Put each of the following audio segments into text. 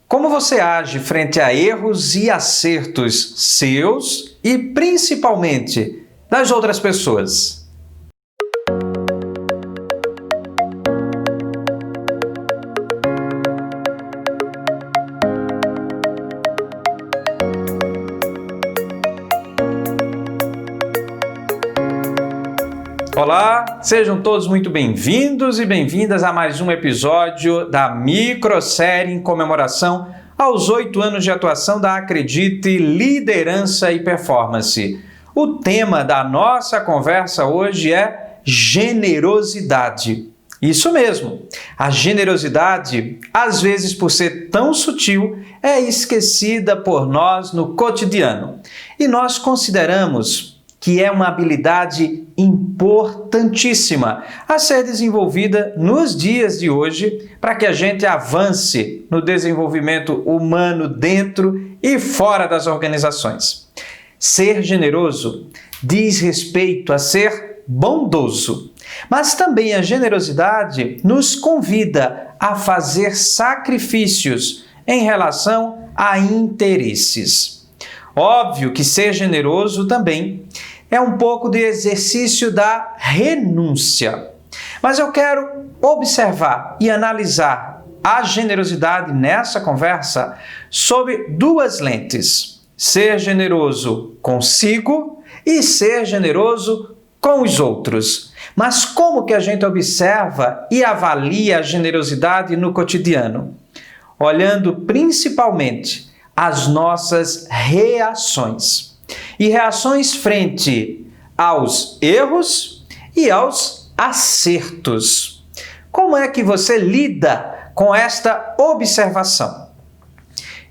Como você age frente a erros e acertos seus e principalmente das outras pessoas? Olá, sejam todos muito bem-vindos e bem-vindas a mais um episódio da microsérie em comemoração aos 8 anos de atuação da Acredite Liderança e Performance. O tema da nossa conversa hoje é generosidade. Isso mesmo, a generosidade, às vezes por ser tão sutil, é esquecida por nós no cotidiano. E nós consideramos que é uma habilidade importantíssima a ser desenvolvida nos dias de hoje para que a gente avance no desenvolvimento humano dentro e fora das organizações. Ser generoso diz respeito a ser bondoso, mas também a generosidade nos convida a fazer sacrifícios em relação a interesses. Óbvio que ser generoso também é um pouco de exercício da renúncia. Mas eu quero observar e analisar a generosidade nessa conversa sob duas lentes: ser generoso consigo e ser generoso com os outros. Mas como que a gente observa e avalia a generosidade no cotidiano? Olhando principalmente as nossas reações. E reações frente aos erros e aos acertos. Como é que você lida com esta observação?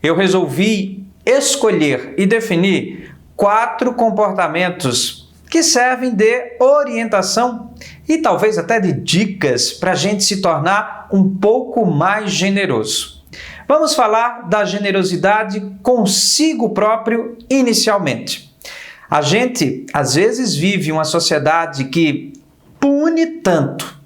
Eu resolvi escolher e definir 4 comportamentos que servem de orientação e talvez até de dicas para a gente se tornar um pouco mais generoso. Vamos falar da generosidade consigo próprio inicialmente. A gente, às vezes, vive uma sociedade que pune tanto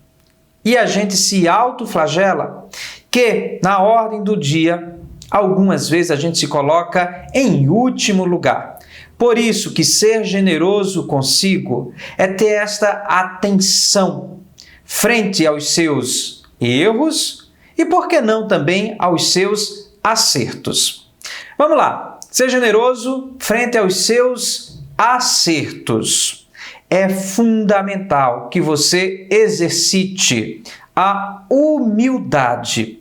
e a gente se autoflagela que, na ordem do dia, algumas vezes a gente se coloca em último lugar. Por isso que ser generoso consigo é ter esta atenção frente aos seus erros e, por que não, também aos seus acertos. Vamos lá, ser generoso frente aos seus acertos. É fundamental que você exercite a humildade.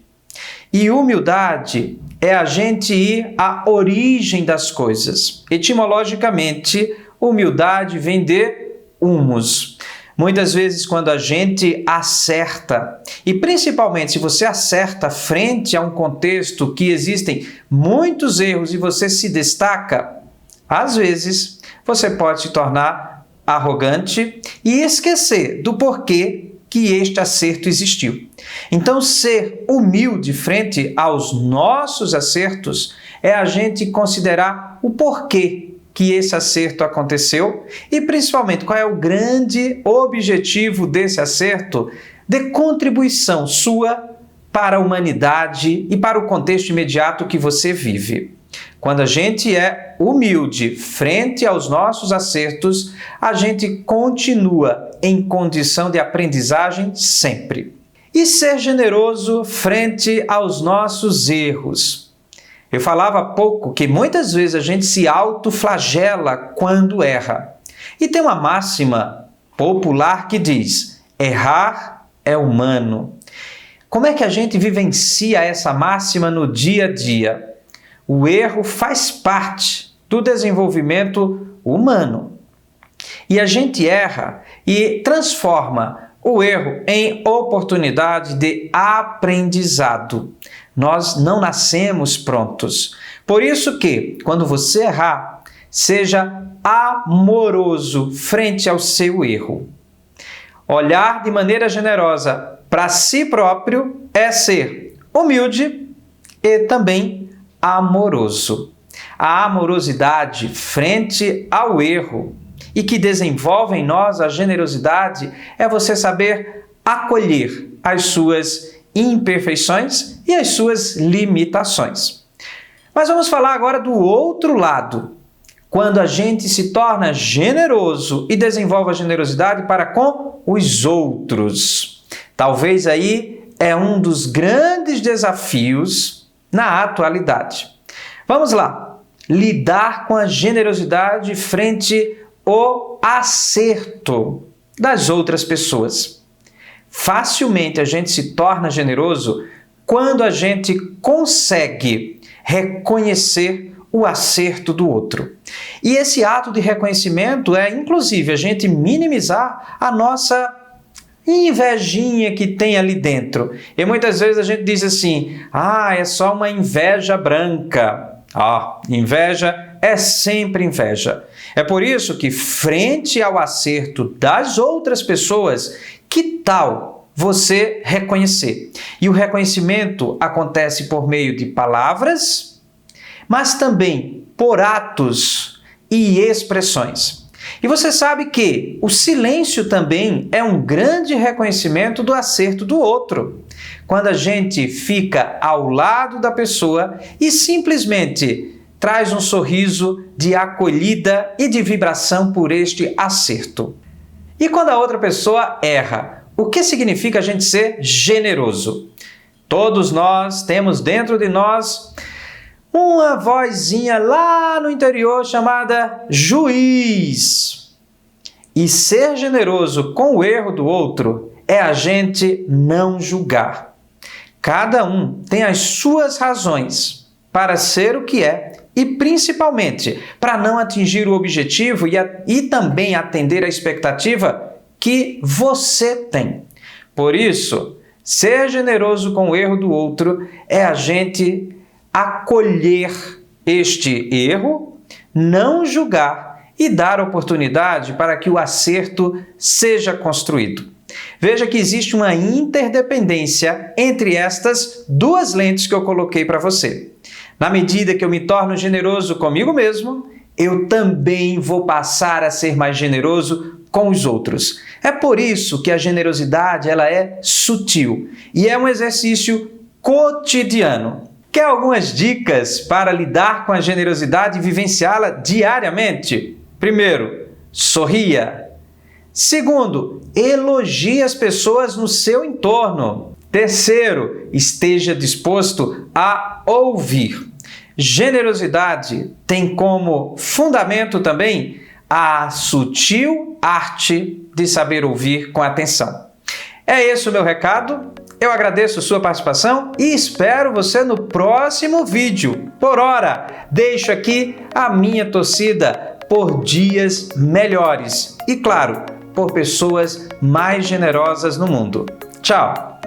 E humildade é a gente ir à origem das coisas. Etimologicamente, humildade vem de humus. Muitas vezes, quando a gente acerta, e principalmente se você acerta frente a um contexto que existem muitos erros e você se destaca, às vezes você pode se tornar arrogante e esquecer do porquê que este acerto existiu. Então, ser humilde frente aos nossos acertos é a gente considerar o porquê que esse acerto aconteceu e, principalmente, qual é o grande objetivo desse acerto de contribuição sua para a humanidade e para o contexto imediato que você vive. Quando a gente é humilde frente aos nossos acertos, a gente continua em condição de aprendizagem sempre. E ser generoso frente aos nossos erros. Eu falava há pouco que muitas vezes a gente se autoflagela quando erra. E tem uma máxima popular que diz: errar é humano. Como é que a gente vivencia essa máxima no dia a dia? O erro faz parte do desenvolvimento humano. E a gente erra e transforma o erro em oportunidade de aprendizado. Nós não nascemos prontos. Por isso que, quando você errar, seja amoroso frente ao seu erro. Olhar de maneira generosa para si próprio é ser humilde e também amoroso. A amorosidade frente ao erro e que desenvolve em nós a generosidade é você saber acolher as suas imperfeições e as suas limitações. Mas vamos falar agora do outro lado, quando a gente se torna generoso e desenvolve a generosidade para com os outros. Talvez aí é um dos grandes desafios na atualidade. Vamos lá, lidar com a generosidade frente ao acerto das outras pessoas. Facilmente a gente se torna generoso quando a gente consegue reconhecer o acerto do outro. E esse ato de reconhecimento é, inclusive, a gente minimizar a nossa invejinha que tem ali dentro. E muitas vezes a gente diz assim, é só uma inveja branca. Inveja é sempre inveja. É por isso que, frente ao acerto das outras pessoas, que tal você reconhecer? E o reconhecimento acontece por meio de palavras, mas também por atos e expressões. E você sabe que o silêncio também é um grande reconhecimento do acerto do outro. Quando a gente fica ao lado da pessoa e simplesmente traz um sorriso de acolhida e de vibração por este acerto. E quando a outra pessoa erra, o que significa a gente ser generoso? Todos nós temos dentro de nós uma vozinha lá no interior chamada juiz. E ser generoso com o erro do outro é a gente não julgar. Cada um tem as suas razões para ser o que é e, principalmente, para não atingir o objetivo e também atender a expectativa que você tem. Por isso, ser generoso com o erro do outro é a gente acolher este erro, não julgar e dar oportunidade para que o acerto seja construído. Veja que existe uma interdependência entre estas duas lentes que eu coloquei para você. Na medida que eu me torno generoso comigo mesmo, eu também vou passar a ser mais generoso com os outros. É por isso que a generosidade ela é sutil e é um exercício cotidiano. Quer algumas dicas para lidar com a generosidade e vivenciá-la diariamente? Primeiro, sorria. Segundo, elogie as pessoas no seu entorno. Terceiro, esteja disposto a ouvir. Generosidade tem como fundamento também a sutil arte de saber ouvir com atenção. É esse o meu recado. Eu agradeço a sua participação e espero você no próximo vídeo. Por hora, deixo aqui a minha torcida por dias melhores e, claro, por pessoas mais generosas no mundo. Tchau!